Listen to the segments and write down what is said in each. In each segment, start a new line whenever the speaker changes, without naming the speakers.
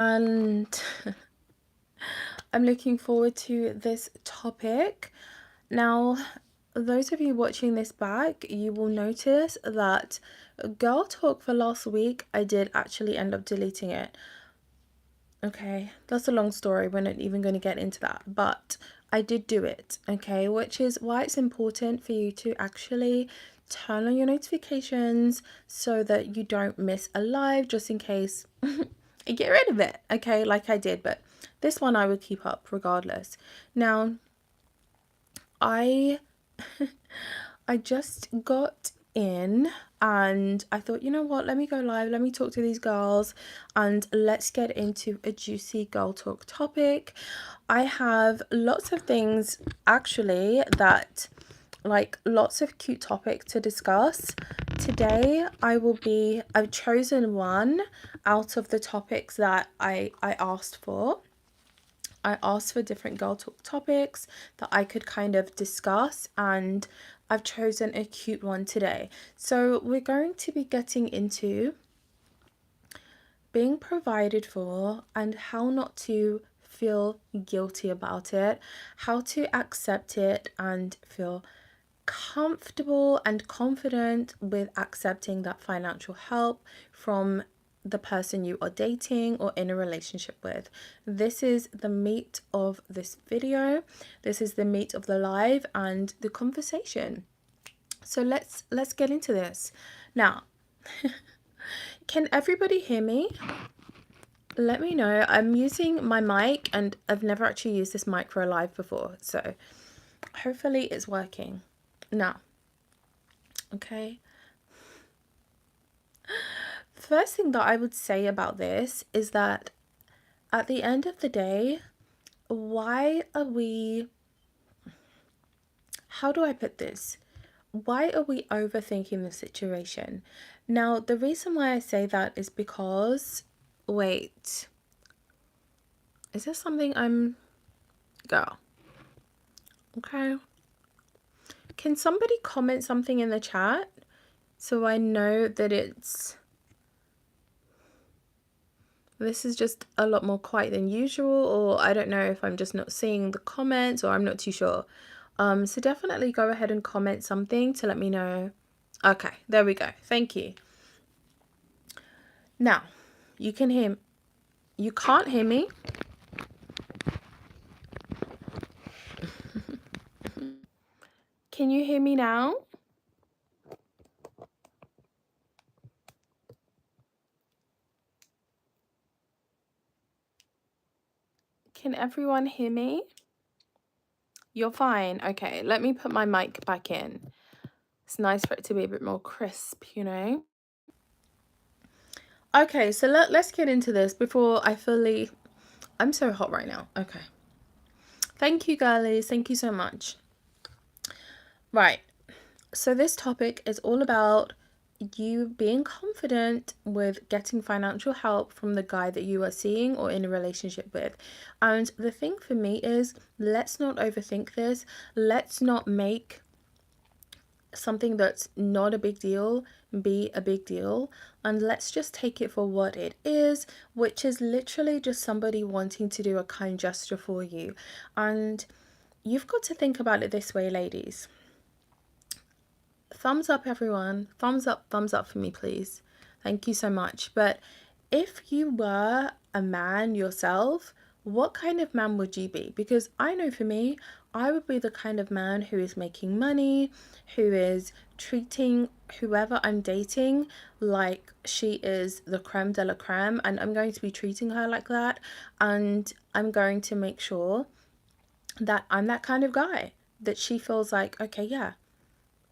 and I'm looking forward to this topic. Now, those of you watching this back, you will notice that girl talk for last week, I did actually end up deleting it. Okay, that's a long story. We're not even going to get into that, but I did do it, okay, which is why it's important for you to actually turn on your notifications so that you don't miss a live, just in case you get rid of it, okay, like I did. But this one I would keep up regardless. Now, I I just got in and I thought, you know what, let me go live, let me talk to these girls, and let's get into a juicy girl talk topic. I have lots of things actually that, like, lots of cute topics to discuss. Today I've chosen one out of the topics that I asked for. I asked for different girl talk topics that I could kind of discuss, and I've chosen a cute one today. So we're going to be getting into being provided for and how not to feel guilty about it, how to accept it and feel comfortable and confident with accepting that financial help from the person you are dating or in a relationship with. This is the meat of this video. This is the meat of the live and the conversation. So let's get into this. Now, can everybody hear me? Let me know. I'm using my mic and I've never actually used this mic for a live before, so hopefully it's working now. Okay. First thing that I would say about this is that at the end of the day, how do I put this? Why are we overthinking the situation? Now, the reason why I say that is because, wait, is there something girl? Okay. Can somebody comment something in the chat so I know that this is just a lot more quiet than usual, or I don't know if I'm just not seeing the comments, or I'm not too sure. So definitely go ahead and comment something to let me know. Okay, there we go. Thank you. Now, you can't hear me? Can you hear me now? Can everyone hear me? You're fine. Okay, let me put my mic back in. It's nice for it to be a bit more crisp, you know? Okay, so let's get into this before I fully... I'm so hot right now. Okay. Thank you, girlies. Thank you so much. Right. So this topic is all about you being confident with getting financial help from the guy that you are seeing or in a relationship with. And the thing for me is, let's not overthink this. Let's not make something that's not a big deal be a big deal, and let's just take it for what it is, which is literally just somebody wanting to do a kind gesture for you. And you've got to think about it this way, ladies. Thumbs up, everyone. Thumbs up for me, please. Thank you so much. But if you were a man yourself, what kind of man would you be? Because I know for me, I would be the kind of man who is making money, who is treating whoever I'm dating like she is the creme de la creme, and I'm going to be treating her like that, and I'm going to make sure that I'm that kind of guy that she feels like, okay, yeah,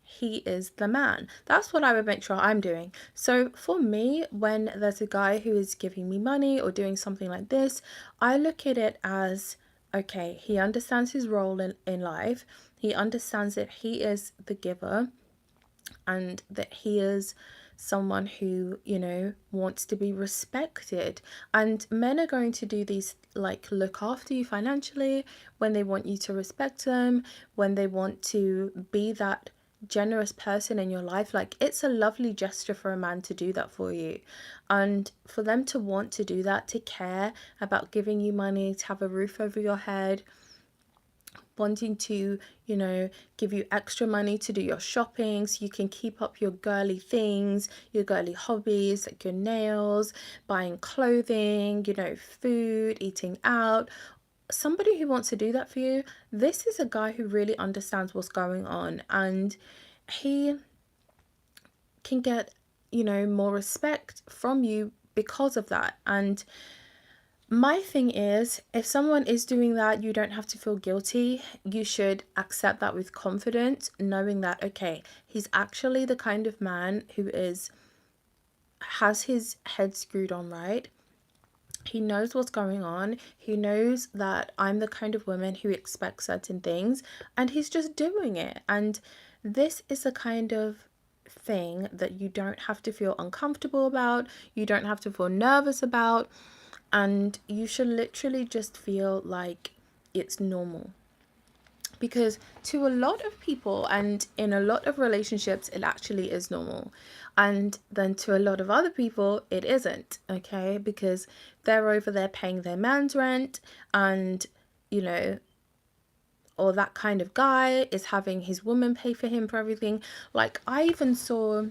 he is the man. That's what I would make sure I'm doing. So for me, when there's a guy who is giving me money or doing something like this, I look at it as, okay, he understands his role in life. He understands that he is the giver and that he is someone who, you know, wants to be respected. And men are going to do these, like, look after you financially when they want you to respect them, when they want to be that generous person in your life. Like, it's a lovely gesture for a man to do that for you, and for them to want to do that, to care about giving you money, to have a roof over your head, wanting to, give you extra money to do your shopping so you can keep up your girly things, your girly hobbies, like your nails, buying clothing, food, eating out. Somebody who wants to do that for you, this is a guy who really understands what's going on, and he can get, more respect from you because of that. And my thing is, if someone is doing that, you don't have to feel guilty. You should accept that with confidence, knowing that, okay, he's actually the kind of man who has his head screwed on right. He knows what's going on. He knows that I'm the kind of woman who expects certain things, and he's just doing it. And this is a kind of thing that you don't have to feel uncomfortable about. You don't have to feel nervous about. And you should literally just feel like it's normal. Because to a lot of people and in a lot of relationships, it actually is normal. And then to a lot of other people, it isn't, okay? Because they're over there paying their man's rent, and, or that kind of guy is having his woman pay for him for everything. Like, I even saw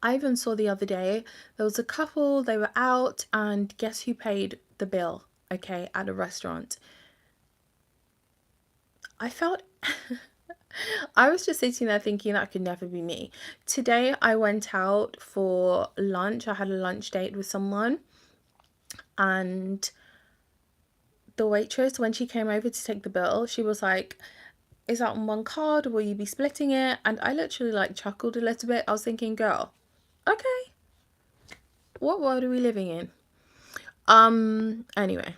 the other day, there was a couple, they were out, and guess who paid the bill, okay, at a restaurant? I felt, I was just sitting there thinking that could never be me. Today I went out for lunch. I had a lunch date with someone, and the waitress, when she came over to take the bill, she was like, is that on one card, or will you be splitting it? And I literally chuckled a little bit. I was thinking, girl, okay, what world are we living in? Anyway.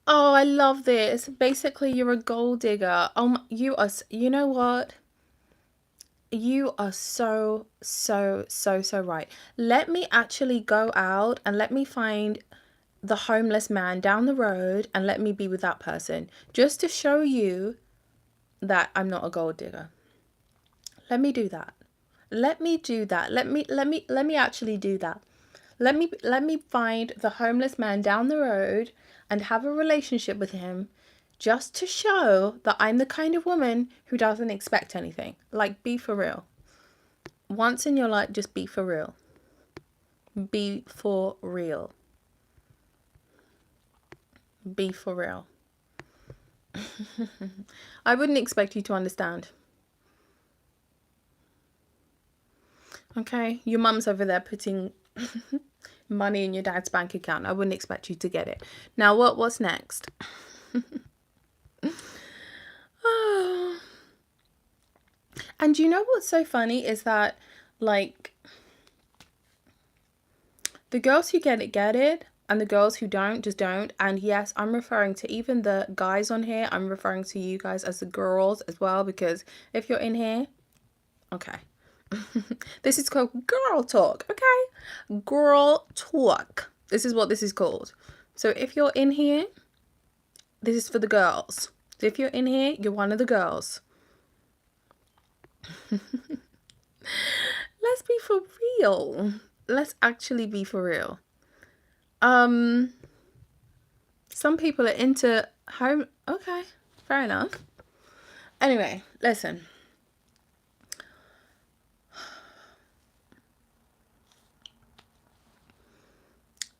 Oh, I love this. Basically, you're a gold digger. You know what? You are so, so, so, so right. Let me actually go out and let me find the homeless man down the road and let me be with that person, just to show you that I'm not a gold digger. Let me do that. Let me do that. Let me actually do that. Let me find the homeless man down the road and have a relationship with him, just to show that I'm the kind of woman who doesn't expect anything. Like, be for real. Once in your life, just be for real. Be for real. Be for real. I wouldn't expect you to understand. Okay? Your mum's over there putting money in your dad's bank account. I wouldn't expect you to get it. Now, what's next? Oh. And you know what's so funny is that, like, the girls who get it, and the girls who don't, just don't. And yes, I'm referring to even the guys on here. I'm referring to you guys as the girls as well, because if you're in here, okay. This is called girl talk, okay? Girl talk. This is what this is called. So if you're in here, this is for the girls. So if you're in here, you're one of the girls. Let's be for real. Let's actually be for real. Some people are into home. Okay, fair enough. Anyway, listen.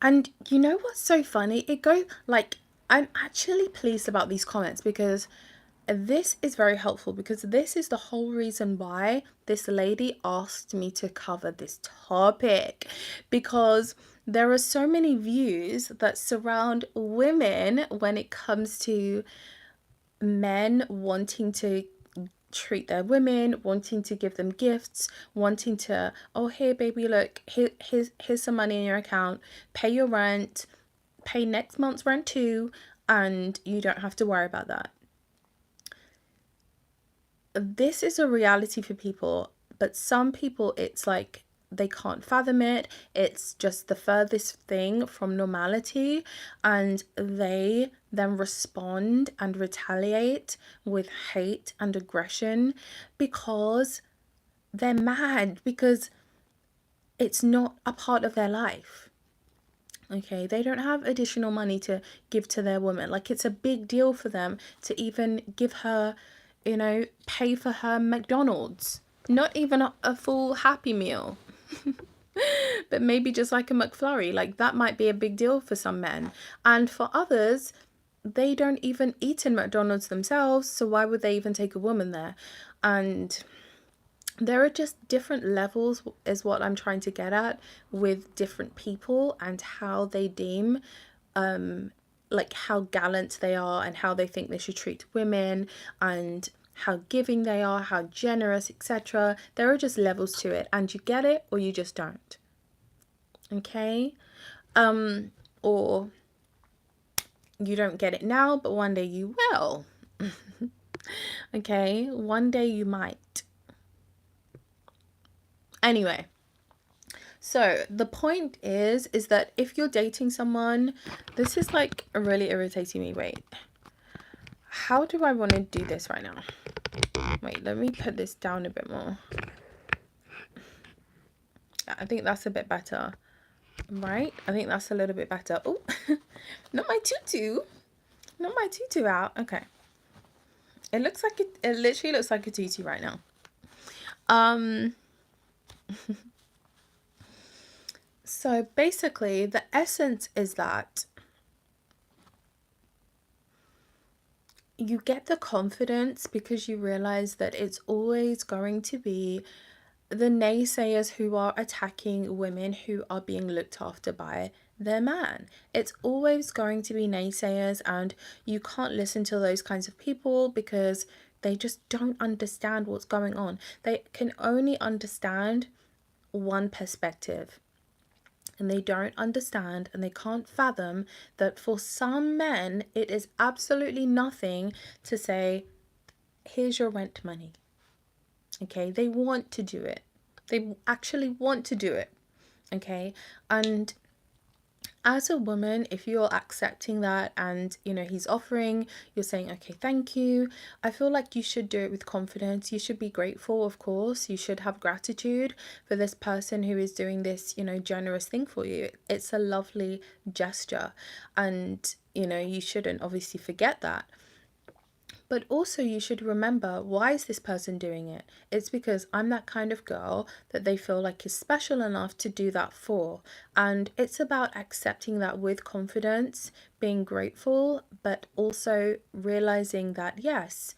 And you know what's so funny? It goes like, I'm actually pleased about these comments, because this is very helpful, because this is the whole reason why this lady asked me to cover this topic, because there are so many views that surround women when it comes to men wanting to treat their women, wanting to give them gifts, wanting to, oh, here baby, look, here's some money in your account, pay your rent, pay next month's rent too, and you don't have to worry about that. This is a reality for people, but some people, it's like they can't fathom it. It's just the furthest thing from normality, and they then respond and retaliate with hate and aggression because they're mad, because it's not a part of their life. Okay, they don't have additional money to give to their woman. Like, it's a big deal for them to even give her, pay for her McDonald's. Not even a full Happy Meal. But maybe just like a McFlurry. Like, that might be a big deal for some men. And for others, they don't even eat in McDonald's themselves. So why would they even take a woman there? And there are just different levels, is what I'm trying to get at, with different people and how they deem like how gallant they are and how they think they should treat women and how giving they are, how generous, etc. There are just levels to it, and you get it or you just don't. Okay? Or you don't get it now, but one day you will. Okay? One day you might. Anyway, so the point is that if you're dating someone, this is like really irritating me. Wait, how do I want to do this right now? Wait, let me put this down a bit more. I think that's a bit better, right? I think that's a little bit better. Oh, not my tutu out. Okay, it looks like it literally looks like a tutu right now. So basically the essence is that you get the confidence because you realize that it's always going to be the naysayers who are attacking women who are being looked after by their man. It's always going to be naysayers, and you can't listen to those kinds of people because they just don't understand what's going on. They can only understand one perspective. And they don't understand and they can't fathom that for some men, it is absolutely nothing to say, here's your rent money. Okay, they want to do it. They actually want to do it. Okay, and as a woman, if you're accepting that and he's offering, you're saying, okay, thank you, I feel like you should do it with confidence. You should be grateful, of course. You should have gratitude for this person who is doing this generous thing for you. It's a lovely gesture, and you shouldn't obviously forget that. But also you should remember, why is this person doing it? It's because I'm that kind of girl that they feel like is special enough to do that for. And it's about accepting that with confidence, being grateful, but also realizing that, yes,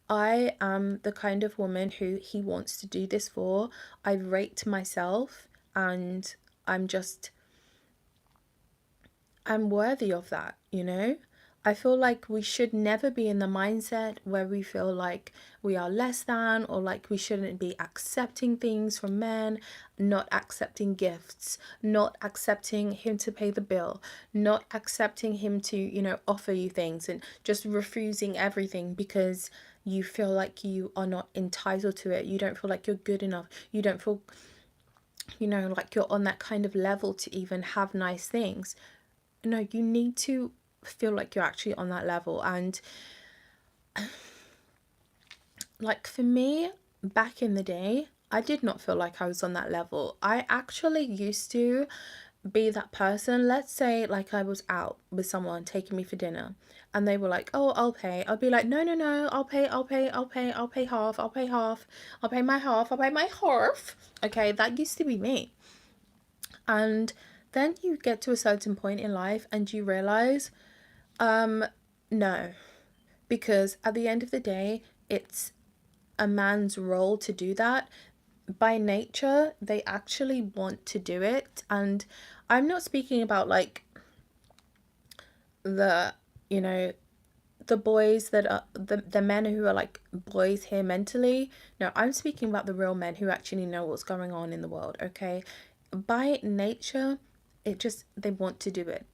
I am the kind of woman who he wants to do this for. I rate myself and I'm worthy of that, I feel like we should never be in the mindset where we feel like we are less than, or like we shouldn't be accepting things from men, not accepting gifts, not accepting him to pay the bill, not accepting him to, offer you things, and just refusing everything because you feel like you are not entitled to it. You don't feel like you're good enough. You don't feel, like you're on that kind of level to even have nice things. No, you need to feel like you're actually on that level. And like for me, back in the day, I did not feel like I was on that level. I actually used to be that person. Let's say like I was out with someone taking me for dinner and they were like, oh, I'll pay. I'll be like, no, I'll pay half, I'll pay my half, I'll pay my half. Okay, that used to be me. And then you get to a certain point in life and you realize, no, because at the end of the day, it's a man's role to do that. By nature, they actually want to do it. And I'm not speaking about like the boys that are the men who are like boys here mentally. No, I'm speaking about the real men who actually know what's going on in the world. Okay, by nature, they want to do it.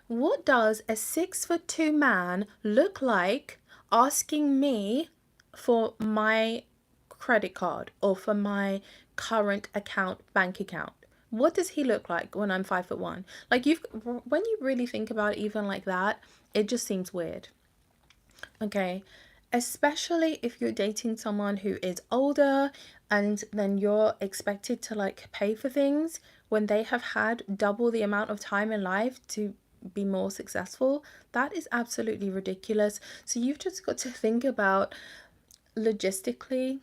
What does a 6'2" man look like asking me for my credit card or for my current bank account? What does he look like when I'm 5'1"? Like, when you really think about it, even like that, it just seems weird. Okay, especially if you're dating someone who is older and then you're expected to like pay for things when they have had double the amount of time in life to be more successful. That is absolutely ridiculous. So you've just got to think about logistically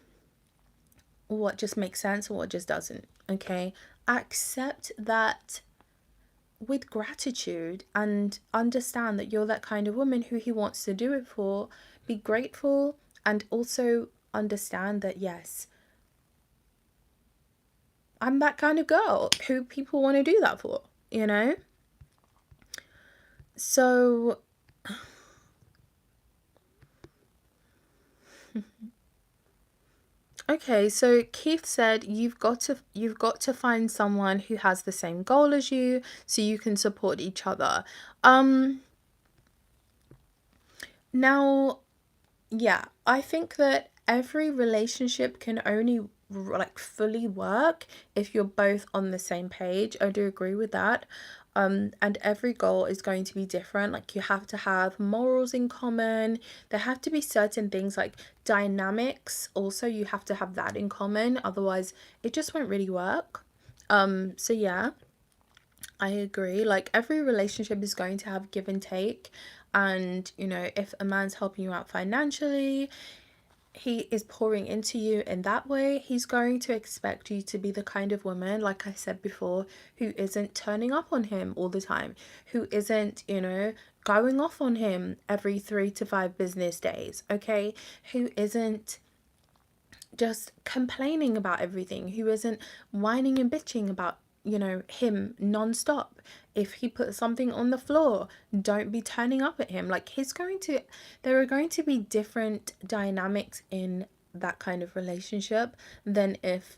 what just makes sense and what just doesn't. Okay, accept that with gratitude and understand that you're that kind of woman who he wants to do it for. Be grateful and also understand that, yes, I'm that kind of girl who people want to do that for, you know? So, okay, so Keith said you've got to find someone who has the same goal as you so you can support each other. Now, yeah, I think that every relationship can only like fully work if you're both on the same page. I do agree with that. And every goal is going to be different. Like, you have to have morals in common. There have to be certain things like dynamics. Also, you have to have that in common. Otherwise, it just won't really work. So yeah, I agree. Like, every relationship is going to have give and take. And, if a man's helping you out financially, he is pouring into you in that way, he's going to expect you to be the kind of woman, like I said before, who isn't turning up on him all the time, who isn't, going off on him every 3 to 5 business days, okay? Who isn't just complaining about everything, who isn't whining and bitching about him non-stop. If he puts something on the floor, don't be turning up at him. Like, there are going to be different dynamics in that kind of relationship than if,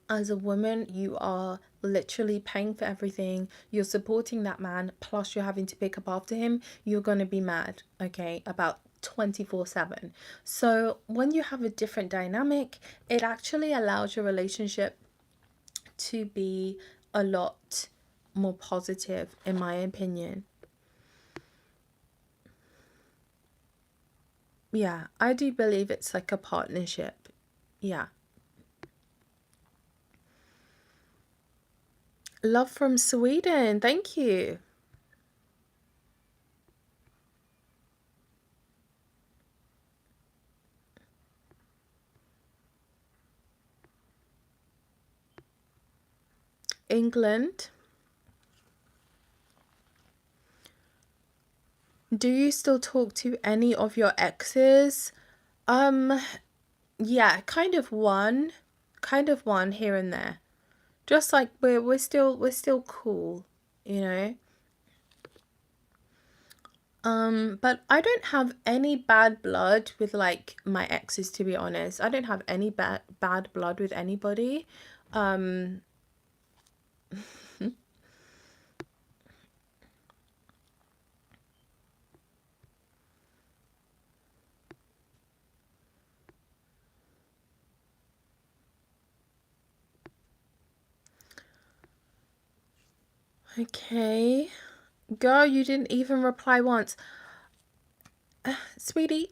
as a woman, you are literally paying for everything, you're supporting that man, plus you're having to pick up after him. You're going to be mad, okay, about 24/7. So when you have a different dynamic, it actually allows your relationship to be a lot more positive, in my opinion. Yeah, I do believe it's like a partnership. Yeah. Love from Sweden. Thank you. England. Do you still talk to any of your exes? Um, yeah, kind of one here and there. Just like we're still cool, you know? But I don't have any bad blood with like my exes, to be honest. I don't have any bad blood with anybody. Um, okay. Girl, you didn't even reply once. Sweetie,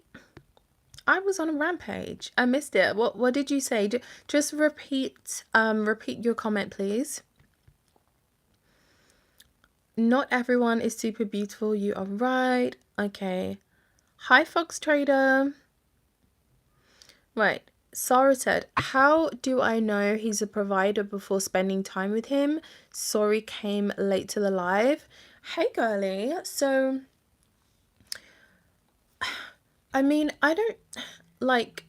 I was on a rampage. I missed it. What did you say? Just repeat your comment, please. Not everyone is super beautiful. You are right. Okay. Hi, Fox Trader. Right. Sarah said, how do I know he's a provider before spending time with him? Sorry, came late to the live. Hey, girly. So, I mean, I don't like,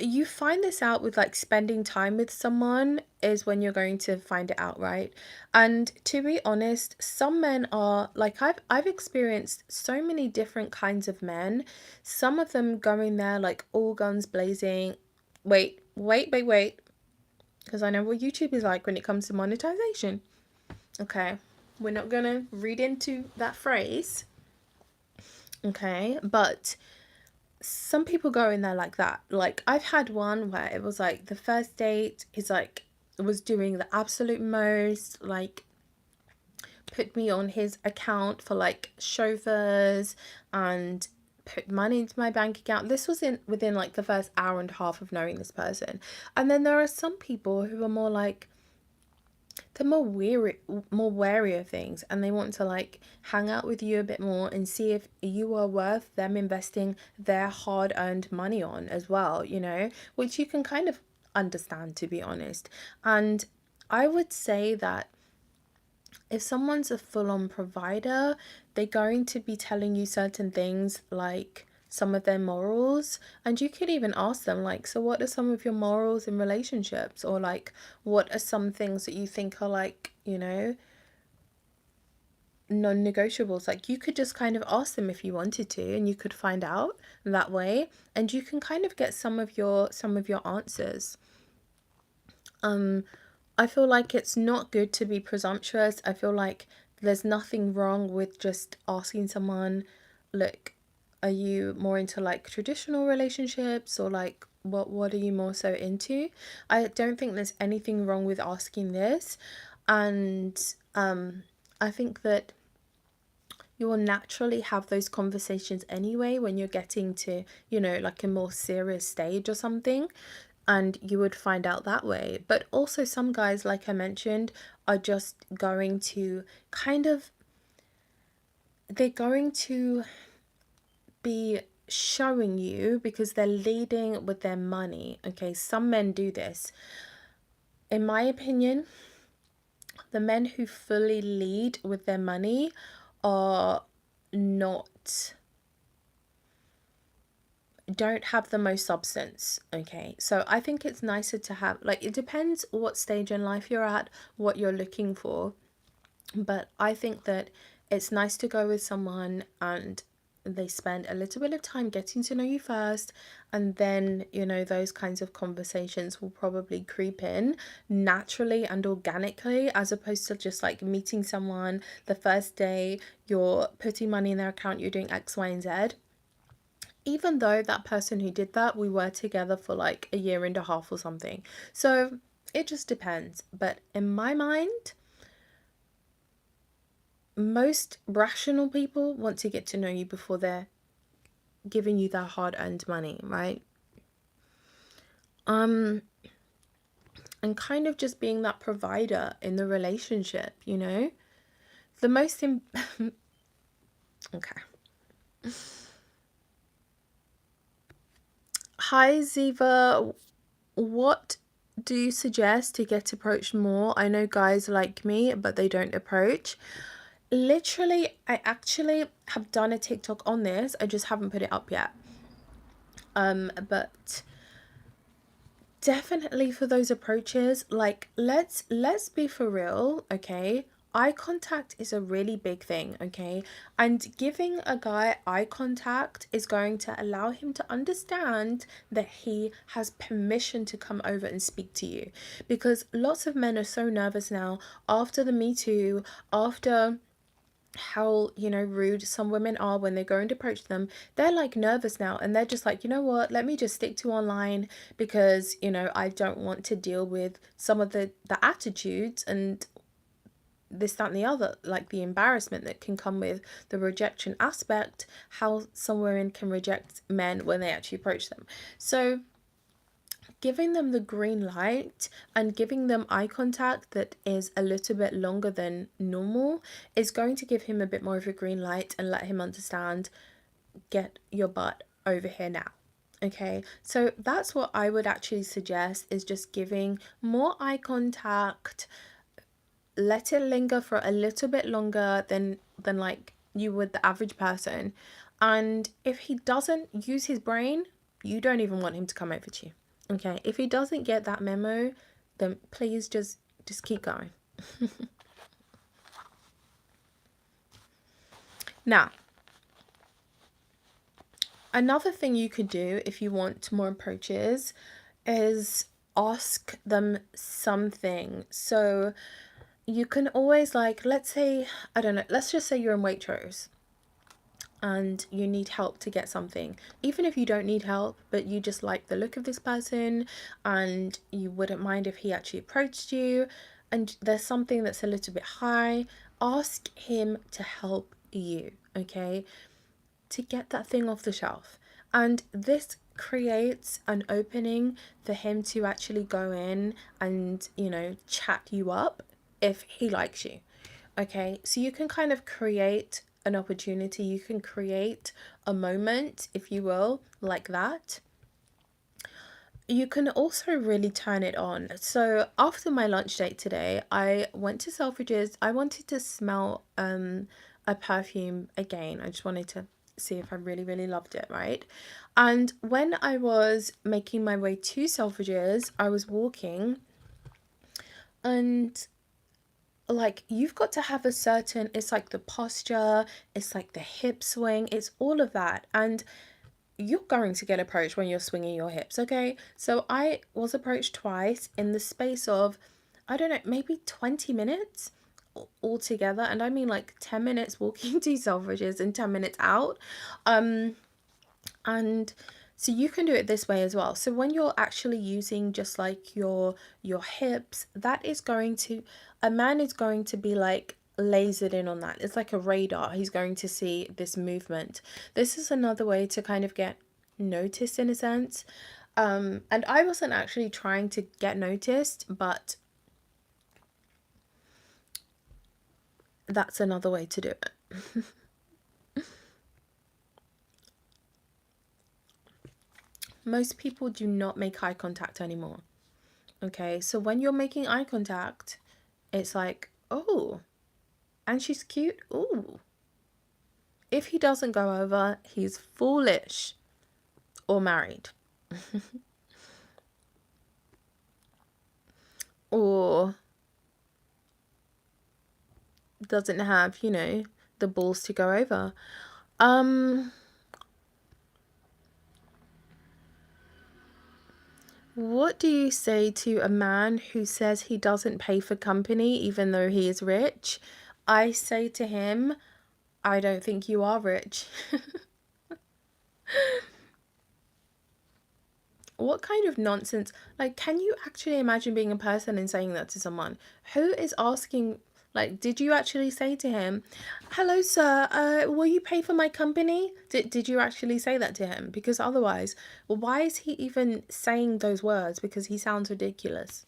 you find this out with like spending time with someone is when you're going to find it out, right? And to be honest, some men are like, I've experienced so many different kinds of men. Some of them going there like all guns blazing. Wait, because I know what YouTube is like when it comes to monetization. Okay, we're not gonna read into that phrase. Okay, but some people go in there like that. Like, I've had one where it was like the first date, he's like, was doing the absolute most, like, put me on his account for like chauffeurs and put money into my bank account. This was in within like the first hour and a half of knowing this person. And then there are some people who are more like, they're more wary of things, and they want to like hang out with you a bit more and see if you are worth them investing their hard-earned money on as well, you know, which you can kind of understand, to be honest. And I would say that if someone's a full-on provider, they're going to be telling you certain things, like some of their morals. And you could even ask them, like, so what are some of your morals in relationships? Or like, what are some things that you think are like, you know, non-negotiables? Like, you could just kind of ask them if you wanted to, and you could find out that way, and you can kind of get some of your answers. I feel like it's not good to be presumptuous. I feel like there's nothing wrong with just asking someone, look, are you more into like traditional relationships, or like what are you more so into? I don't think there's anything wrong with asking this. And I think that you will naturally have those conversations anyway when you're getting to, you know, like a more serious stage or something, and you would find out that way. But also, some guys, like I mentioned, are just going to kind of, they're going to be showing you because they're leading with their money. Okay, some men do this. In my opinion, the men who fully lead with their money are not, don't have the most substance. Okay, so I think it's nicer to have, like, it depends what stage in life you're at, what you're looking for, but I think that it's nice to go with someone and they spend a little bit of time getting to know you first, and then, you know, those kinds of conversations will probably creep in naturally and organically, as opposed to just like meeting someone the first day, you're putting money in their account, you're doing X, Y, and Z. Even though that person who did that, we were together for like a year and a half or something. So it just depends. But in my mind, most rational people want to get to know you before they're giving you their hard-earned money, right? And kind of just being that provider in the relationship, you know? The most okay. Hi Ziva, what do you suggest to get approached more? I know guys like me, but they don't approach. Literally, I actually have done a TikTok on this. I just haven't put it up yet. But definitely for those approaches, like, let's be for real, okay? Eye contact is a really big thing, okay? And giving a guy eye contact is going to allow him to understand that he has permission to come over and speak to you. Because lots of men are so nervous now after the Me Too, after how, you know, rude some women are when they're going to approach them. They're like nervous now, and they're just like, you know what, let me just stick to online, because, you know, I don't want to deal with some of the attitudes and this, that, and the other, like the embarrassment that can come with the rejection aspect, how some women can reject men when they actually approach them. So giving them the green light and giving them eye contact that is a little bit longer than normal is going to give him a bit more of a green light and let him understand, get your butt over here now. Okay, so that's what I would actually suggest, is just giving more eye contact. Let it linger for a little bit longer than like you would the average person. And if he doesn't use his brain, you don't even want him to come over to you. Okay, if he doesn't get that memo, then please just keep going. Now, another thing you could do if you want more approaches is ask them something. So you can always, like, let's say, I don't know, let's just say you're in Waitrose and you need help to get something, even if you don't need help, but you just like the look of this person and you wouldn't mind if he actually approached you, and there's something that's a little bit high, ask him to help you, okay, to get that thing off the shelf. And this creates an opening for him to actually go in and, chat you up if he likes you. Okay, so you can kind of create an opportunity, you can create a moment, if you will, like that. You can also really turn it on. So after my lunch date today, I went to Selfridges. I wanted to smell a perfume again. I just wanted to see if I really, really loved it, right? And when I was making my way to Selfridges, I was walking, and like, you've got to have a certain, it's like the posture, it's like the hip swing, it's all of that. And you're going to get approached when you're swinging your hips, okay? So I was approached twice in the space of, I don't know, maybe 20 minutes altogether. And I mean like 10 minutes walking to Selfridges and 10 minutes out. And so you can do it this way as well. So when you're actually using just like your hips, that is going to, a man is going to be like lasered in on that. It's like a radar. He's going to see this movement. This is another way to kind of get noticed in a sense. And I wasn't actually trying to get noticed, but that's another way to do it. Most people do not make eye contact anymore. Okay, so when you're making eye contact, it's like, oh, and she's cute. Ooh. If he doesn't go over, he's foolish or married. Or doesn't have, the balls to go over. What do you say to a man who says he doesn't pay for company even though he is rich? I say to him, I don't think you are rich. What kind of nonsense? Like, can you actually imagine being a person and saying that to someone? Who is asking, like, did you actually say to him, hello, sir, will you pay for my company? Did you actually say that to him? Because otherwise, well, why is he even saying those words? Because he sounds ridiculous.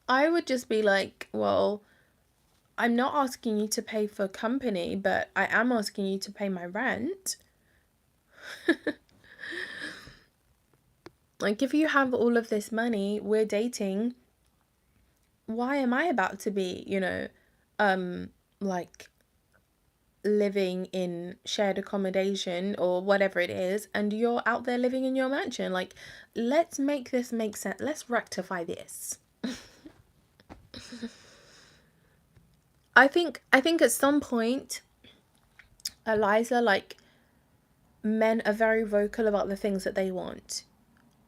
I would just be like, well, I'm not asking you to pay for company, but I am asking you to pay my rent. Like, if you have all of this money, we're dating, why am I about to be, like living in shared accommodation or whatever it is, and you're out there living in your mansion? Like, let's make this make sense. Let's rectify this. I think at some point, Eliza, like, men are very vocal about the things that they want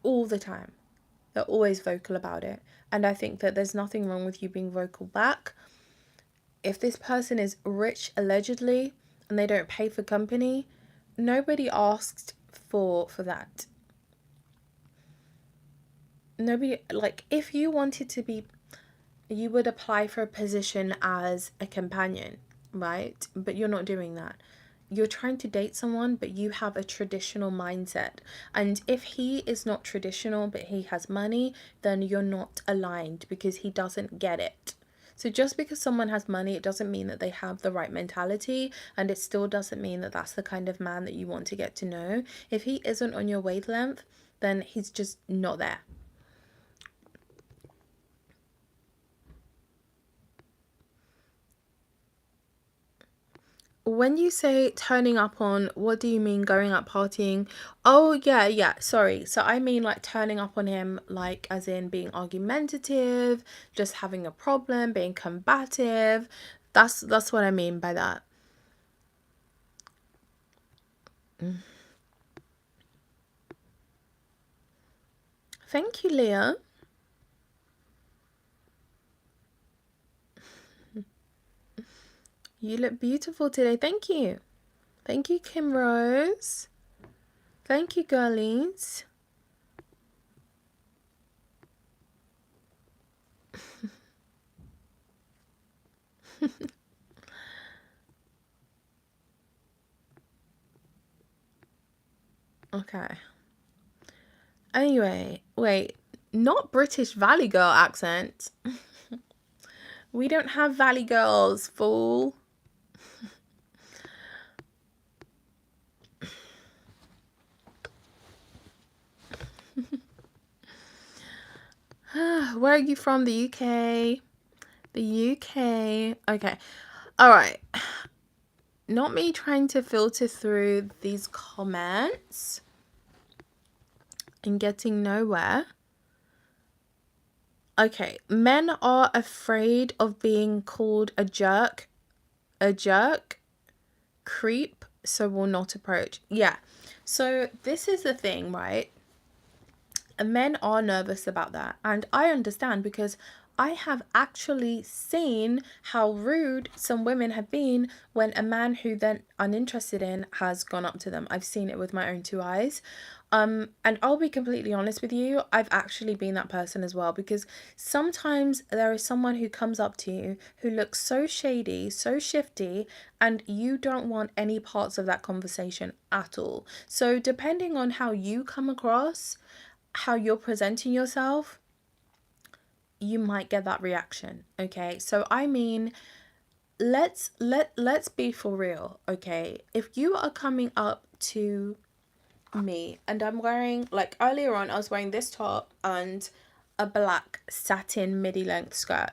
all the time. They're always vocal about it. And I think that there's nothing wrong with you being vocal back. If this person is rich, allegedly, and they don't pay for company, nobody asked for that. Nobody, like, if you wanted to be, you would apply for a position as a companion, right? But you're not doing that. You're trying to date someone, but you have a traditional mindset. And if he is not traditional, but he has money, then you're not aligned because he doesn't get it. So just because someone has money, it doesn't mean that they have the right mentality, and it still doesn't mean that that's the kind of man that you want to get to know. If he isn't on your wavelength, then he's just not there. When you say turning up on, what do you mean going out partying? Oh, yeah, sorry. So I mean like turning up on him, like as in being argumentative, just having a problem, being combative. That's what I mean by that. Thank you, Leah. You look beautiful today. Thank you. Thank you, Kim Rose. Thank you, girlies. Okay. Anyway, wait. Not British Valley Girl accent. We don't have Valley Girls, fool. Where are you from? The UK. The UK. Okay. All right. Not me trying to filter through these comments and getting nowhere. Okay. Men are afraid of being called a jerk, creep, so will not approach. Yeah. So this is the thing, right? Men are nervous about that, and I understand, because I have actually seen how rude some women have been when a man who they're uninterested in has gone up to them. I've seen it with my own two eyes. And I'll be completely honest with you, I've actually been that person as well, because sometimes there is someone who comes up to you who looks so shady, so shifty, and you don't want any parts of that conversation at all. So depending on how you come across, how you're presenting yourself, you might get that reaction. Okay, so I mean, let's be for real. Okay, if you are coming up to me and I'm wearing, like earlier on I was wearing this top and a black satin midi length skirt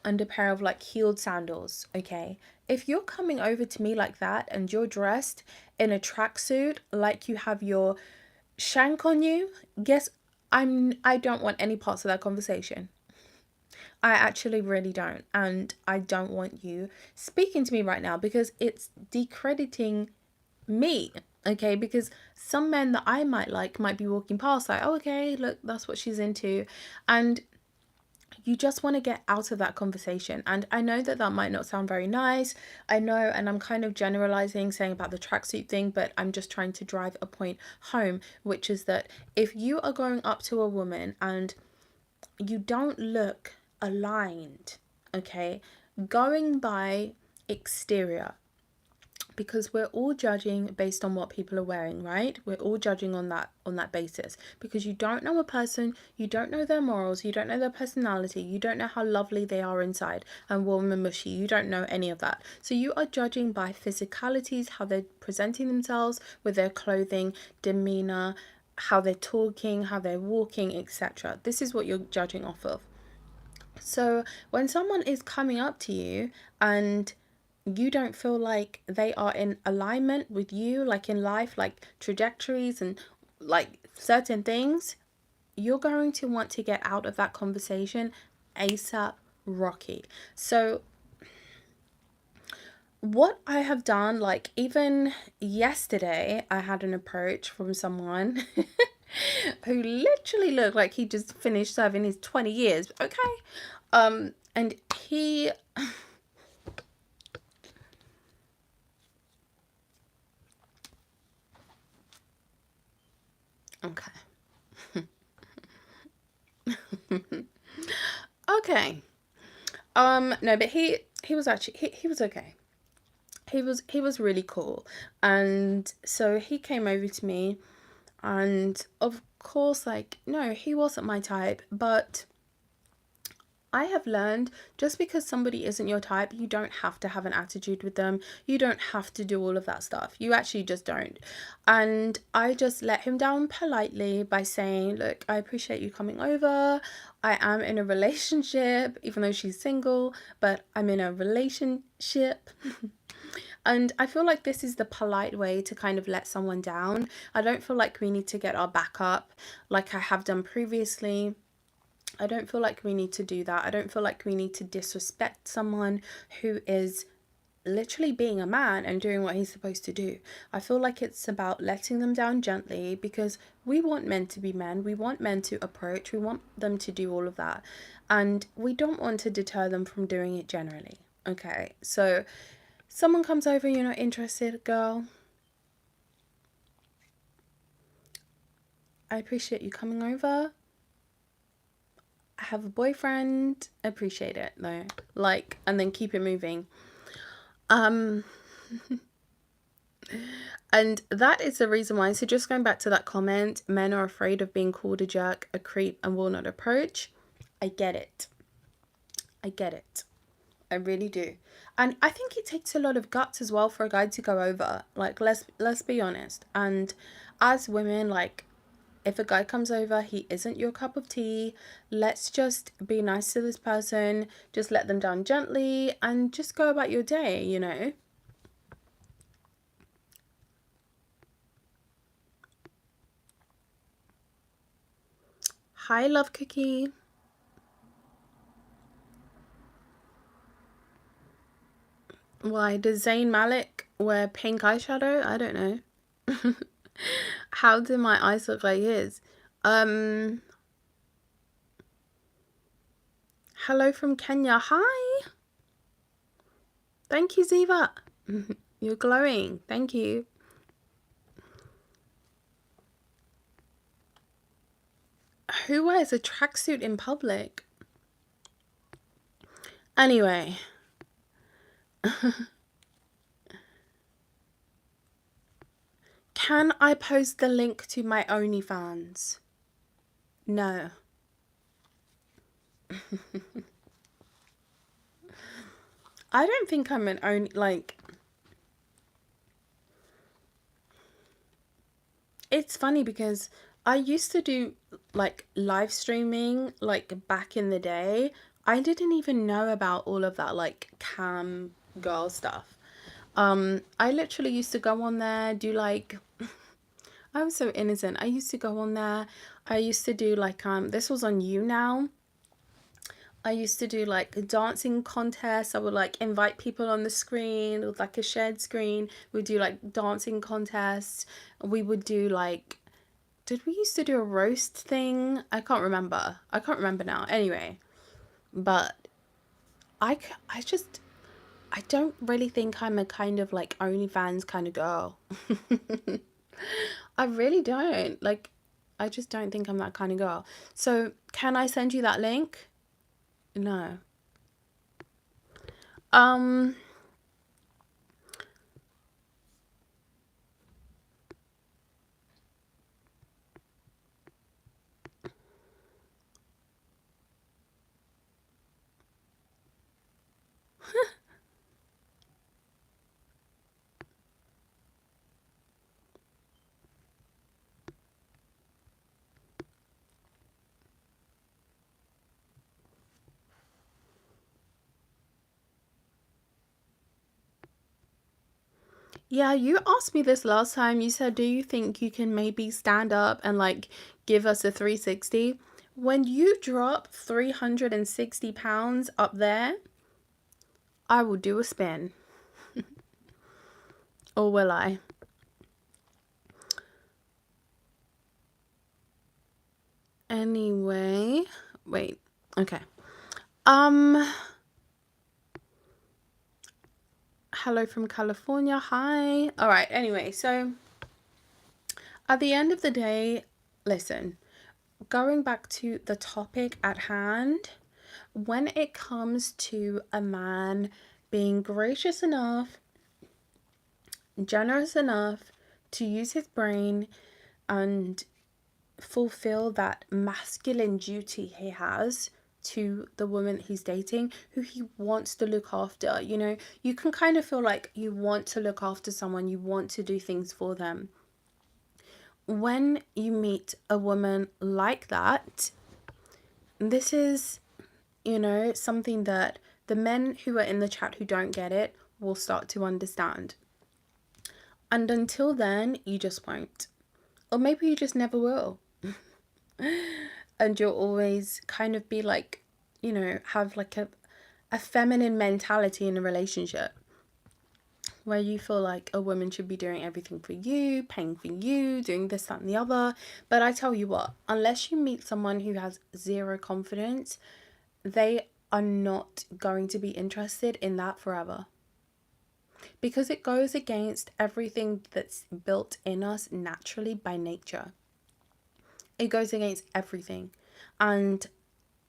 and a pair of like heeled sandals. Okay, if you're coming over to me like that and you're dressed in a tracksuit, like you have your shank on you, guess I don't want any parts of that conversation. I actually really don't. And I don't want you speaking to me right now, because it's discrediting me. Okay, because some men that I might like might be walking past like, oh, okay, look, that's what she's into. And you just want to get out of that conversation. And I know that that might not sound very nice. I know, and I'm kind of generalizing, saying about the tracksuit thing, but I'm just trying to drive a point home, which is that if you are going up to a woman and you don't look aligned, okay, going by exterior, because we're all judging based on what people are wearing, right? We're all judging on that basis, because you don't know a person, you don't know their morals, you don't know their personality, you don't know how lovely they are inside and warm and mushy, you don't know any of that. So you are judging by physicalities, how they're presenting themselves with their clothing, demeanor, how they're talking, how they're walking, etc. This is what you're judging off of. So when someone is coming up to you and you don't feel like they are in alignment with you, like in life, like trajectories and like certain things, you're going to want to get out of that conversation ASAP Rocky. So what I have done, like even yesterday, I had an approach from someone who literally looked like he just finished serving his 20 years. Okay. And he okay. Okay. No, but he was actually he was okay. He was really cool. And so he came over to me, and of course, like, no, he wasn't my type, but I have learned, just because somebody isn't your type, you don't have to have an attitude with them. You don't have to do all of that stuff. You actually just don't. And I just let him down politely by saying, look, I appreciate you coming over. I am in a relationship, even though she's single, but I'm in a relationship. And I feel like this is the polite way to kind of let someone down. I don't feel like we need to get our back up like I have done previously. I don't feel like we need to do that. I don't feel like we need to disrespect someone who is literally being a man and doing what he's supposed to do. I feel like it's about letting them down gently, because we want men to be men. We want men to approach. We want them to do all of that. And we don't want to deter them from doing it generally. Okay, so someone comes over, you're not interested, girl. I appreciate you coming over. I have a boyfriend. Appreciate it though. Like, and then keep it moving. Um, and that is the reason why. So just going back to that comment, men are afraid of being called a jerk, a creep, and will not approach. I get it. I get it. I really do. And I think it takes a lot of guts as well for a guy to go over. Like, let's be honest. And as women, like, if a guy comes over, he isn't your cup of tea. Let's just be nice to this person. Just let them down gently and just go about your day, you know? Hi, Love Cookie. Why does Zayn Malik wear pink eyeshadow? I don't know. How do my eyes look like his? Um, Hello from Kenya. Hi. Thank you, Ziva. You're glowing. Thank you. Who wears a tracksuit in public? Anyway. Can I post the link to my OnlyFans? No. I don't think I'm an only, like, it's funny because I used to do like live streaming like back in the day. I didn't even know about all of that like cam girl stuff. I literally used to go on there, do like I was so innocent. I used to go on there. I used to do like this was on You Now. I used to do like dancing contests. I would like invite people on the screen with like a shared screen. We'd do like dancing contests. We would do like, did we used to do a roast thing? I can't remember now. Anyway, but I just, I don't really think I'm a kind of like OnlyFans kind of girl. I really don't. Like, I just don't think I'm that kind of girl. So, can I send you that link? No. Um, yeah, you asked me this last time. You said, do you think you can maybe stand up and like give us a 360? When you drop 360 pounds up there, I will do a spin. Or will I? Anyway, wait. Okay. Um, Hello from California. Hi. All right. Anyway, so at the end of the day, listen, going back to the topic at hand, when it comes to a man being gracious enough, generous enough to use his brain and fulfill that masculine duty he has to the woman he's dating, who he wants to look after. You know, you can kind of feel like you want to look after someone, you want to do things for them. When you meet a woman like that, this is, you know, something that the men who are in the chat who don't get it will start to understand. And until then, you just won't. Or maybe you just never will. And you'll always kind of be like, you know, have like a feminine mentality in a relationship where you feel like a woman should be doing everything for you, paying for you, doing this, that, and the other. But I tell you what, unless you meet someone who has zero confidence, they are not going to be interested in that forever, because it goes against everything that's built in us naturally by nature. It goes against everything. And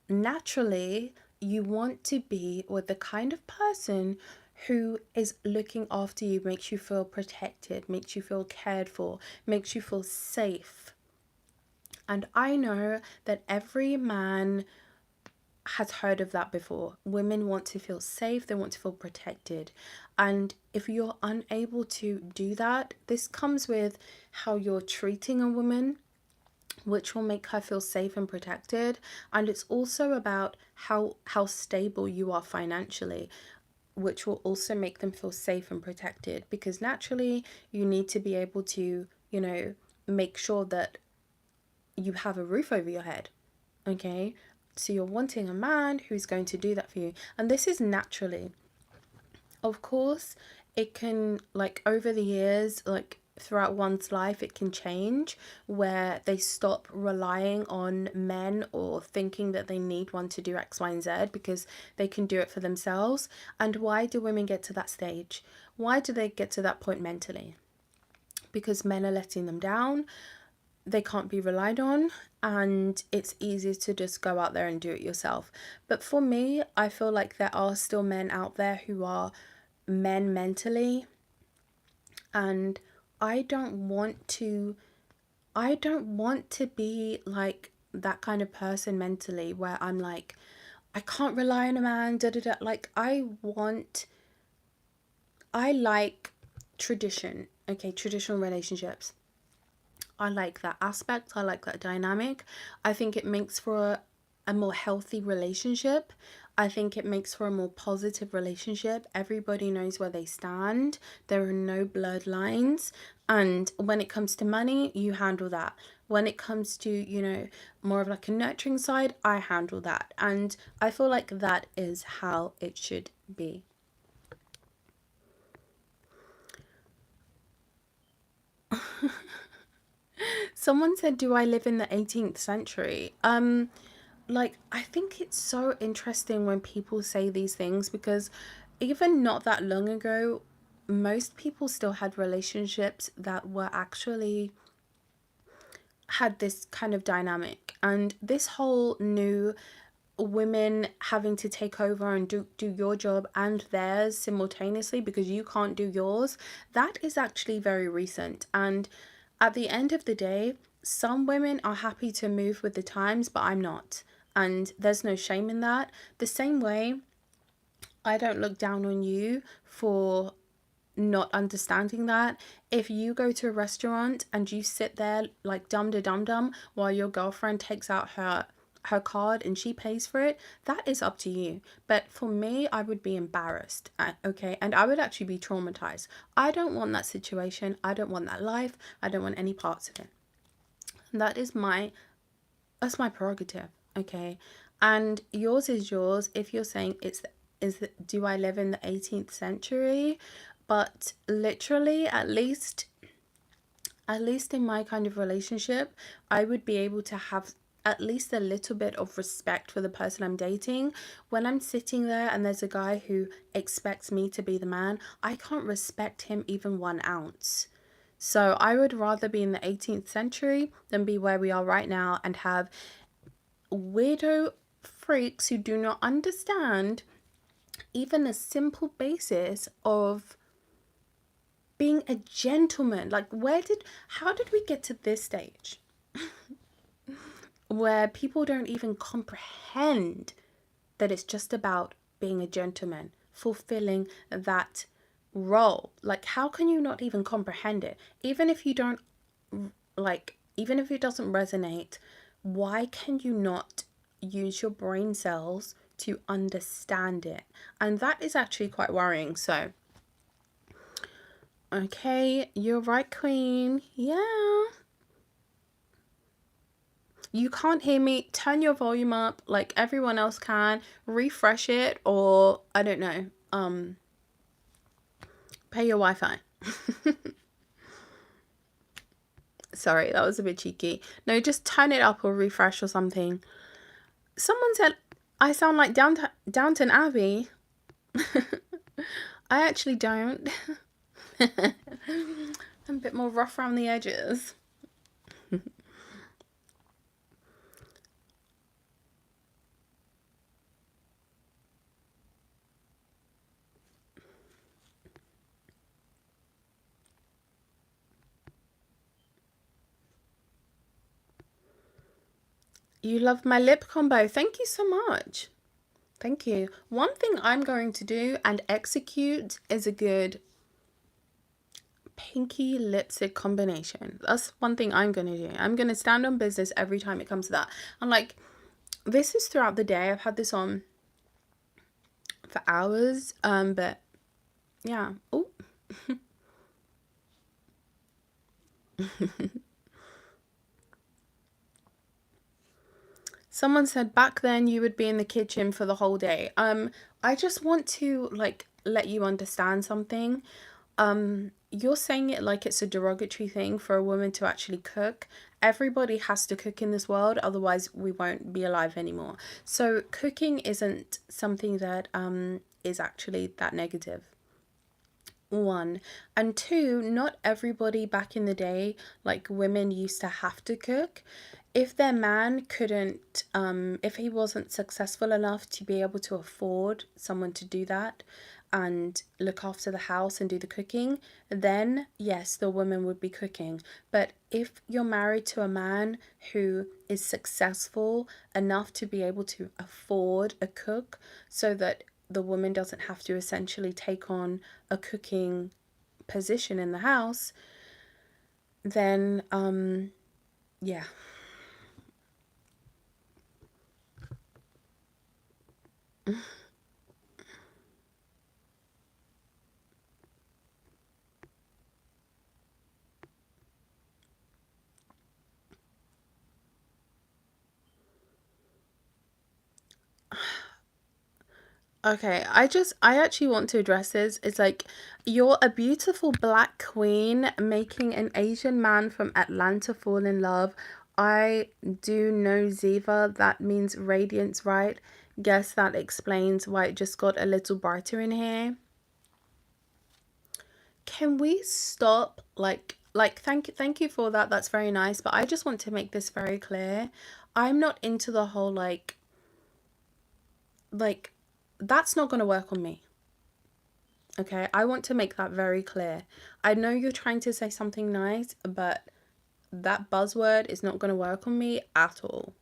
naturally, you want to be with the kind of person who is looking after you, makes you feel protected, makes you feel cared for, makes you feel safe. And I know that every man has heard of that before. Women want to feel safe, they want to feel protected. And if you're unable to do that, this comes with how you're treating a woman, which will make her feel safe and protected. And it's also about how stable you are financially, which will also make them feel safe and protected, because naturally you need to be able to, make sure that you have a roof over your head. Okay, so you're wanting a man who's going to do that for you, and this is naturally. Of course, it can, like, over the years, like throughout one's life, it can change where they stop relying on men or thinking that they need one to do X, Y, and Z, because they can do it for themselves. And why do women get to that stage? Why do they get to that point mentally? Because men are letting them down, they can't be relied on, and it's easier to just go out there and do it yourself. But for me, I feel like there are still men out there who are men mentally, and I don't want to be like that kind of person mentally, where I'm like, I can't rely on a man, da da da. Like, I like tradition, okay, traditional relationships. I like that aspect. I like that dynamic. I think it makes for a more healthy relationship. I think it makes for a more positive relationship. Everybody knows where they stand. There are no bloodlines. And when it comes to money, you handle that. When it comes to, more of like a nurturing side, I handle that. And I feel like that is how it should be. Someone said, "Do I live in the 18th century?" Like, I think it's so interesting when people say these things, because even not that long ago, most people still had relationships that were actually had this kind of dynamic. And this whole new women having to take over and do your job and theirs simultaneously because you can't do yours, that is actually very recent. And at the end of the day, some women are happy to move with the times, but I'm not. And there's no shame in that. The same way, I don't look down on you for not understanding that. If you go to a restaurant and you sit there like dum da dum dum while your girlfriend takes out her card and she pays for it, that is up to you. But for me, I would be embarrassed, okay, and I would actually be traumatized. I don't want that situation. I don't want that life. I don't want any parts of it. And that's my prerogative, okay? And yours is yours. If you're saying do I live in the 18th century? But literally, at least in my kind of relationship, I would be able to have at least a little bit of respect for the person I'm dating. When I'm sitting there and there's a guy who expects me to be the man, I can't respect him even 1 ounce. So I would rather be in the 18th century than be where we are right now and have weirdo freaks who do not understand even a simple basis of being a gentleman. Like, how did we get to this stage where people don't even comprehend that it's just about being a gentleman, fulfilling that role? Like, how can you not even comprehend it? Even if you don't, like, even if it doesn't resonate, why can you not use your brain cells to understand it? And that is actually quite worrying. So, okay, you're right, Queen. Yeah. You can't hear me? Turn your volume up like everyone else can. Refresh it, or I don't know. Pay your Wi-Fi. Sorry, that was a bit cheeky. No, just turn it up or refresh or something. Someone said, I sound like Downton Abbey. I actually don't. I'm a bit more rough around the edges. You love my lip combo. Thank you so much. Thank you. One thing I'm going to do and execute is a good pinky lipstick combination. That's one thing I'm going to do. I'm going to stand on business every time it comes to that. I'm like, this is throughout the day. I've had this on for hours. But yeah. Oh. Someone said back then you would be in the kitchen for the whole day. I just want to like let you understand something. You're saying it like it's a derogatory thing for a woman to actually cook. Everybody has to cook in this world, otherwise we won't be alive anymore. So cooking isn't something that is actually that negative. One. And two, not everybody back in the day, like women used to have to cook. If their man couldn't, if he wasn't successful enough to be able to afford someone to do that and look after the house and do the cooking, then yes, the woman would be cooking. But if you're married to a man who is successful enough to be able to afford a cook so that the woman doesn't have to essentially take on a cooking position in the house, then yeah. Okay, I actually want to address this. It's like you're a beautiful black queen making an Asian man from Atlanta fall in love. I do know Ziva, that means radiance, right? Guess that explains why it just got a little brighter in here. Can we stop thank you for that. That's very nice, but I just want to make this very clear. I'm not into the whole like that's not going to work on me. Okay, I want to make that very clear. I know you're trying to say something nice, but that buzzword is not going to work on me at all.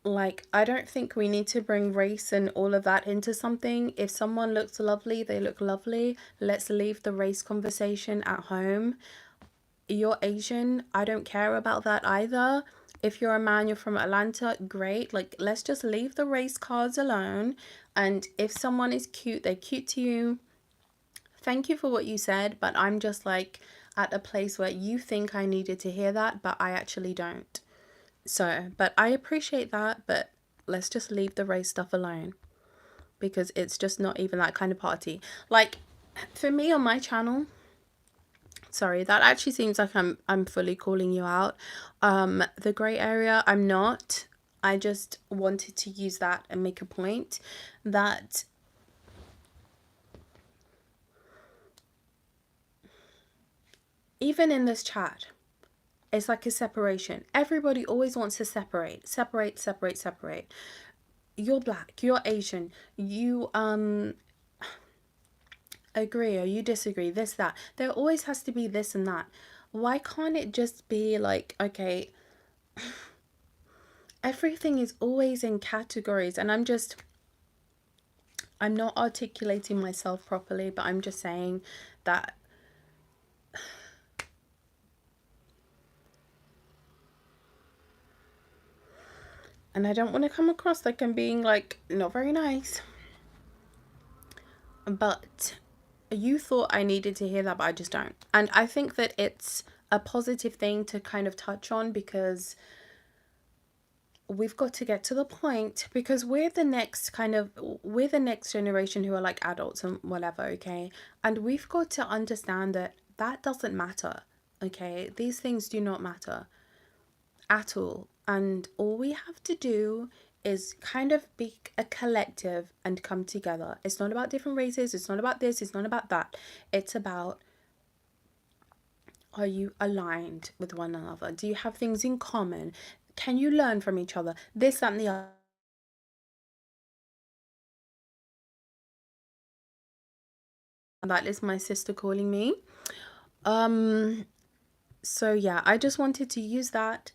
Like, I don't think we need to bring race and all of that into something. If someone looks lovely, they look lovely. Let's leave the race conversation at home. You're Asian, I don't care about that either. If you're a man, you're from Atlanta, great. Like, let's just leave the race cards alone. And if someone is cute, they're cute to you. Thank you for what you said, but I'm just like at a place where you think I needed to hear that, but I actually don't. So, but I appreciate that, but let's just leave the race stuff alone because it's just not even that kind of party. Like, for me on my channel, sorry, that actually seems like I'm fully calling you out. The gray area, I'm not. I just wanted to use that and make a point that even in this chat, it's like a separation. Everybody always wants to separate. You're black, you're Asian, you agree or you disagree, this, that. There always has to be this and that. Why can't it just be like, okay, everything is always in categories, and I'm not articulating myself properly, but I'm just saying that and I don't want to come across like I'm being like not very nice, but you thought I needed to hear that, but I just don't. And I think that it's a positive thing to kind of touch on because we've got to get to the point, because we're the next generation who are like adults and whatever, okay? And we've got to understand that that doesn't matter, okay? These things do not matter at all. And all we have to do is kind of be a collective and come together. It's not about different races, it's not about this, it's not about that. It's about, are you aligned with one another? Do you have things in common? Can you learn from each other? This, that, and the other. That is my sister calling me. So yeah, I just wanted to use that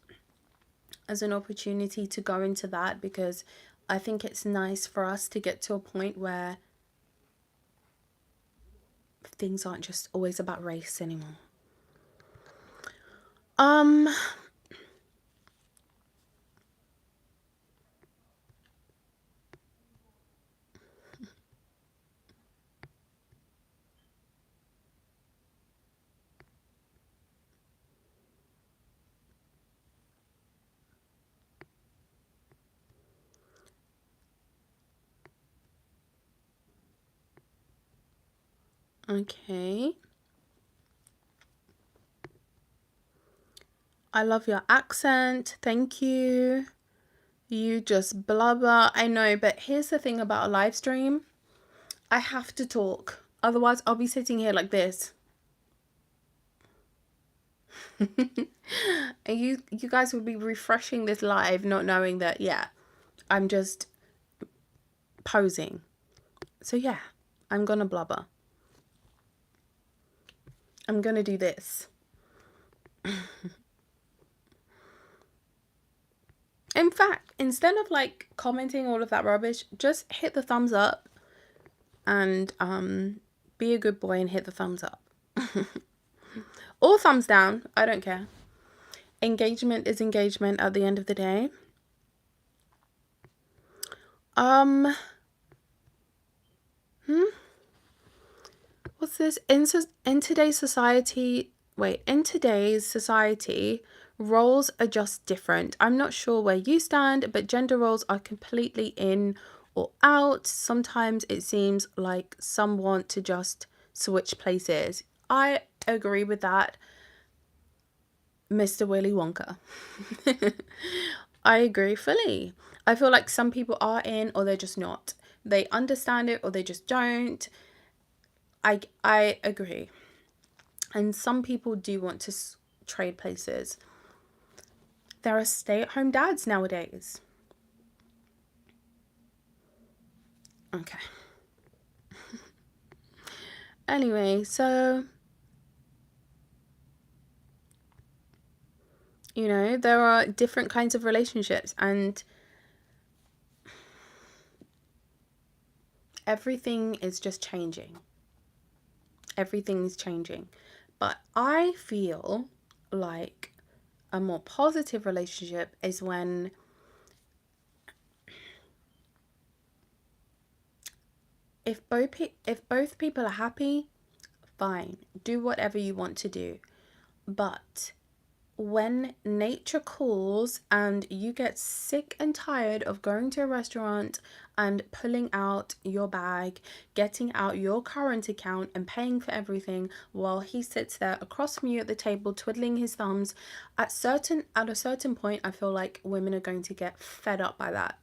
as an opportunity to go into that, because I think it's nice for us to get to a point where things aren't just always about race anymore. Okay. I love your accent. Thank you. You just blah blah. I know, but here's the thing about a live stream. I have to talk. Otherwise, I'll be sitting here like this. And you guys would be refreshing this live not knowing that, yeah, I'm just posing. So yeah, I'm gonna blubber. I'm gonna do this. In fact, instead of like commenting all of that rubbish, just hit the thumbs up and be a good boy and hit the thumbs up. Or thumbs down, I don't care. Engagement is engagement at the end of the day. What's this? In today's society, roles are just different. I'm not sure where you stand, but gender roles are completely in or out. Sometimes it seems like some want to just switch places. I agree with that, Mr. Willy Wonka. I agree fully. I feel like some people are in or they're just not. They understand it or they just don't. I agree. And some people do want to trade places. There are stay-at-home dads nowadays. Okay. Anyway, so, you know, there are different kinds of relationships and everything is just changing. Everything is changing. But I feel like a more positive relationship is when if both people are happy, fine. Do whatever you want to do. But when nature calls and you get sick and tired of going to a restaurant and pulling out your bag, getting out your current account and paying for everything while he sits there across from you at the table twiddling his thumbs, at a certain point I feel like women are going to get fed up by that.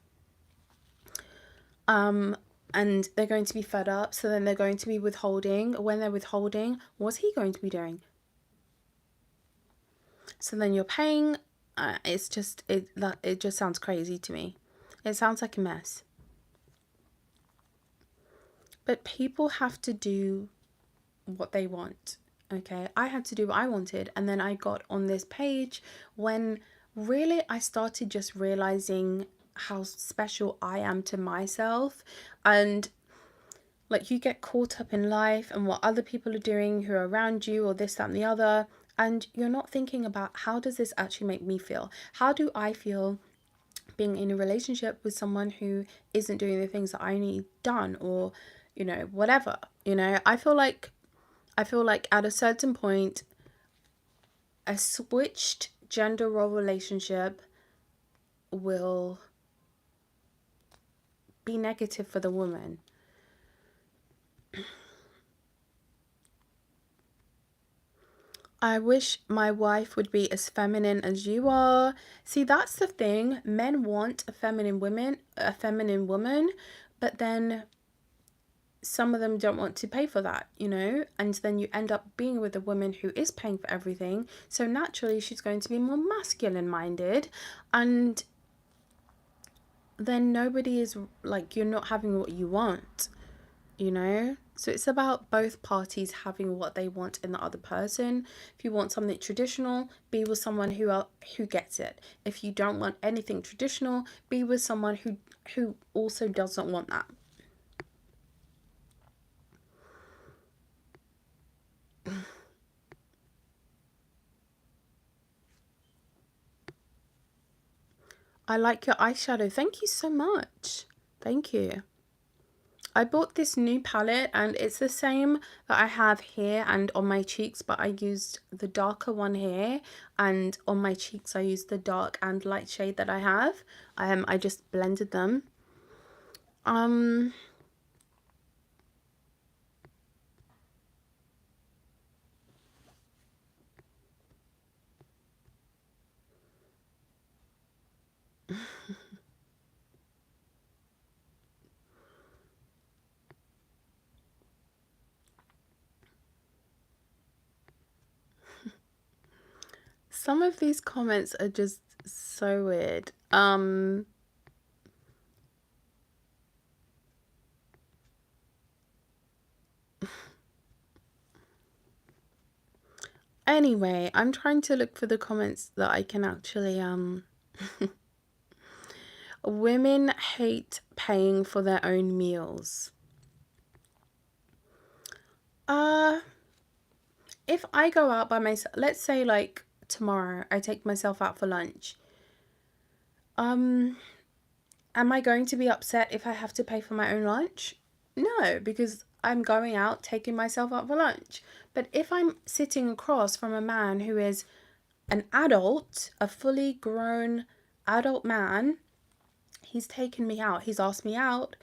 And they're going to be fed up, so then they're going to be withholding. When they're withholding, what's he going to be doing? So then you're paying. It just sounds crazy to me. It sounds like a mess. But people have to do what they want. Okay, I had to do what I wanted, and then I got on this page when really I started just realizing how special I am to myself. And like, you get caught up in life and what other people are doing who are around you, or this, that, and the other, and you're not thinking about, how does this actually make me feel? How do I feel being in a relationship with someone who isn't doing the things that I need done, or, you know, whatever. You know, I feel like at a certain point, a switched gender role relationship will be negative for the woman. I wish my wife would be as feminine as you are. See, that's the thing. Men want a feminine woman, but then some of them don't want to pay for that, you know? And then you end up being with a woman who is paying for everything. So naturally, she's going to be more masculine minded. And then nobody is like, you're not having what you want, you know? So it's about both parties having what they want in the other person. If you want something traditional, be with someone who gets it. If you don't want anything traditional, be with someone who also doesn't want that. I like your eyeshadow. Thank you so much. Thank you. I bought this new palette and it's the same that I have here and on my cheeks, but I used the darker one here, and on my cheeks I used the dark and light shade that I have. I just blended them. Some of these comments are just so weird. Anyway, I'm trying to look for the comments that I can actually Women hate paying for their own meals. If I go out by myself, let's say like tomorrow I take myself out for lunch. Am I going to be upset if I have to pay for my own lunch? No, because I'm going out taking myself out for lunch. But if I'm sitting across from a man who is an adult, a fully grown adult man, he's taken me out, he's asked me out,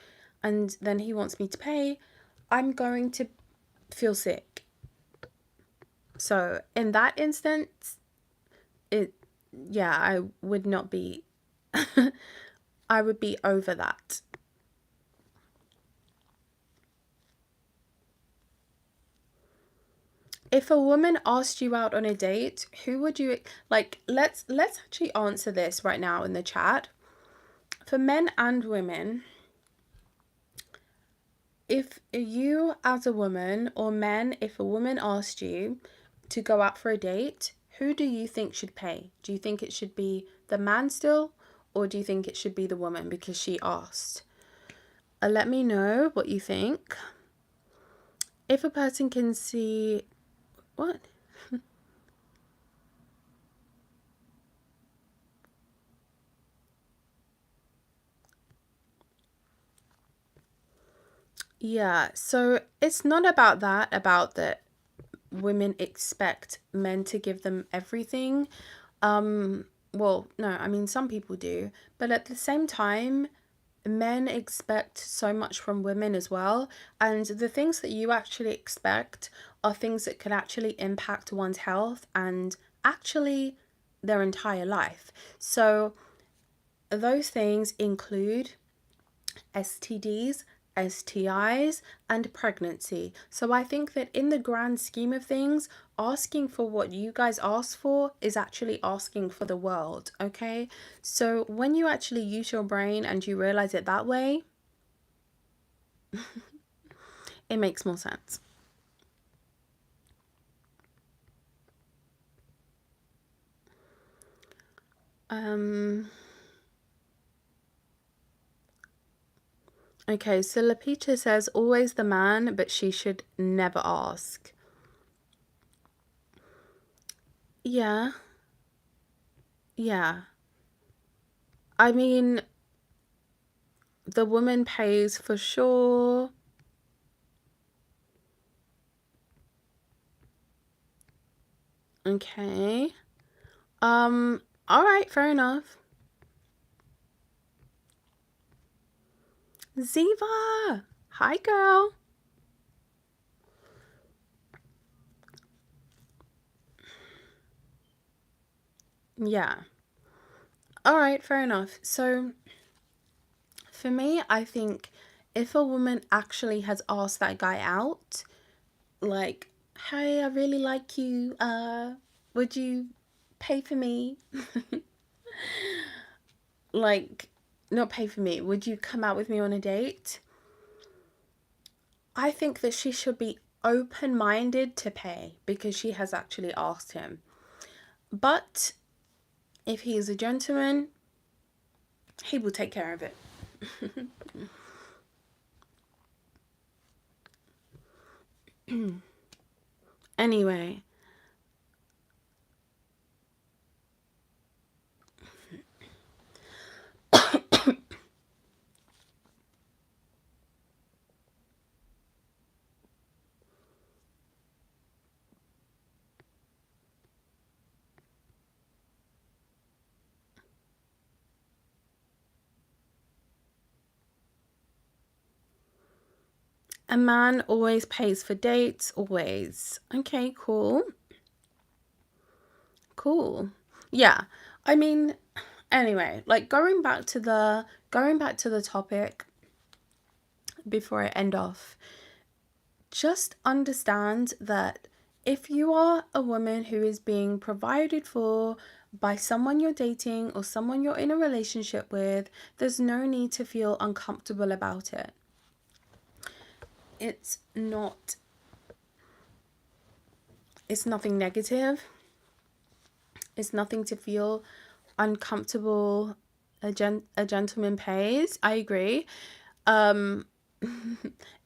and then he wants me to pay, I'm going to feel sick. So in that instance, I would not be, I would be over that. If a woman asked you out on a date, who would you like? Let's actually answer this right now in the chat. For men and women, if you as a woman, or men, if a woman asked you to go out for a date, who do you think should pay? Do you think it should be the man still, or do you think it should be the woman because she asked? Let me know what you think. If a person can see... What? Yeah, so it's not about that women expect men to give them everything. Well, no, I mean, some people do, but at the same time, men expect so much from women as well. And the things that you actually expect are things that could actually impact one's health and actually their entire life. So those things include STDs, STIs, and pregnancy. So I think that in the grand scheme of things, asking for what you guys ask for is actually asking for the world, okay? So when you actually use your brain and you realize it that way, it makes more sense. Okay, so Lapita says, always the man, but she should never ask. Yeah. Yeah. I mean, the woman pays for sure. Okay. All right, fair enough. Ziva! Hi, girl. Yeah. All right, fair enough. So for me, I think if a woman actually has asked that guy out, like, hey, I really like you, would you pay for me? Like, not pay for me, would you come out with me on a date? I think that she should be open-minded to pay because she has actually asked him. But if he is a gentleman, he will take care of it. Anyway, a man always pays for dates, always. Okay, cool. Cool. Yeah. I mean, anyway, like going back to the topic before I end off, just understand that if you are a woman who is being provided for by someone you're dating or someone you're in a relationship with, there's no need to feel uncomfortable about it. It's not, it's nothing negative. It's nothing to feel uncomfortable. A gentleman pays. I agree. Um,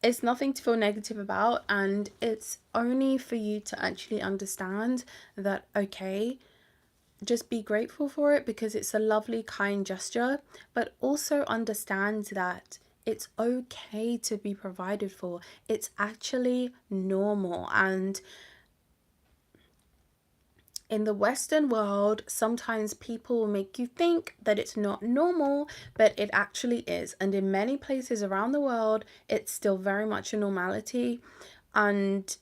it's nothing to feel negative about, and it's only for you to actually understand that, okay, just be grateful for it because it's a lovely, kind gesture, but also understand that it's okay to be provided for. It's actually normal. And in the Western world, sometimes people will make you think that it's not normal, but it actually is. And in many places around the world, it's still very much a normality. And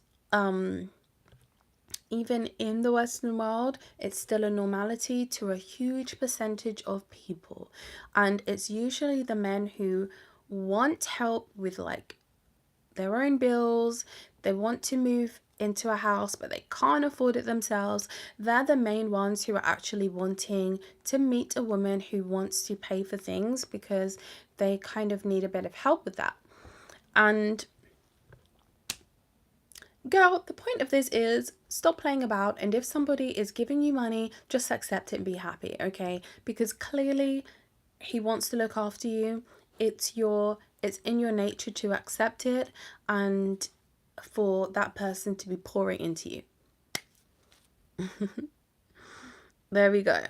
even in the Western world, it's still a normality to a huge percentage of people. And it's usually the men who want help with like their own bills, they want to move into a house but they can't afford it themselves. They're the main ones who are actually wanting to meet a woman who wants to pay for things because they kind of need a bit of help with that. And girl, the point of this is stop playing about, and if somebody is giving you money, just accept it and be happy, okay? Because clearly he wants to look after you. It's in your nature to accept it and for that person to be pouring into you. There we go.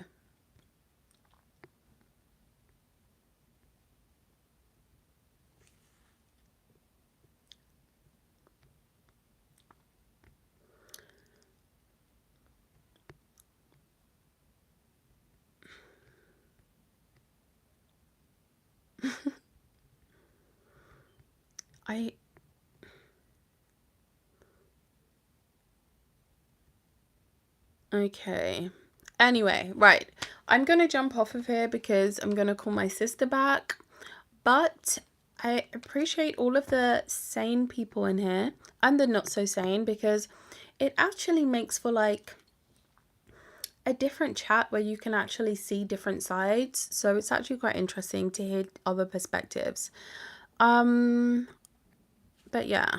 I Okay. Anyway, right. I'm going to jump off of here because I'm going to call my sister back. But I appreciate all of the sane people in here and the not so sane because it actually makes for like a different chat where you can actually see different sides. So it's actually quite interesting to hear other perspectives. Um, but yeah.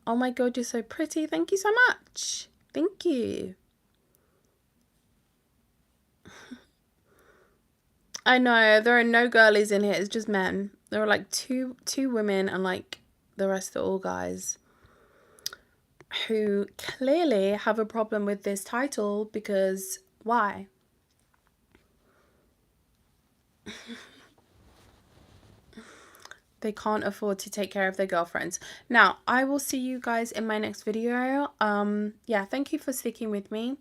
Oh my god, you're so pretty. Thank you so much. Thank you. I know there are no girlies in here. It's just men. There are like two women and like the rest are all guys who clearly have a problem with this title because why? They can't afford to take care of their girlfriends. Now, I will see you guys in my next video. Yeah, thank you for sticking with me.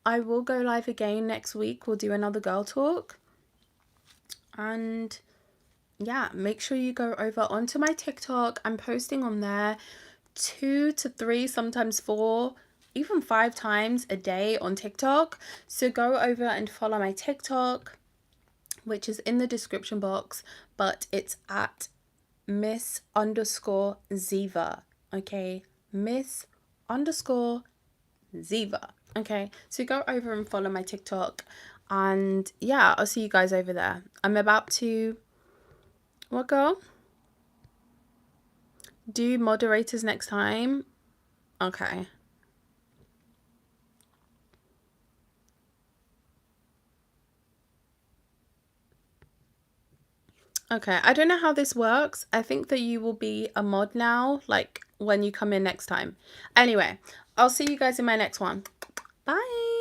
I will go live again next week. We'll do another girl talk. And yeah, make sure you go over onto my TikTok. I'm posting on there 2 to 3, sometimes 4 even 5 times a day on TikTok. So go over and follow my TikTok, which is in the description box, but it's at Miss_Ziva. Okay, Miss_Ziva. Okay, so go over and follow my TikTok, and yeah, I'll see you guys over there. I'm about to, what, girl? Do moderators next time? Okay. Okay, I don't know how this works. I think that you will be a mod now, like when you come in next time. Anyway, I'll see you guys in my next one. Bye.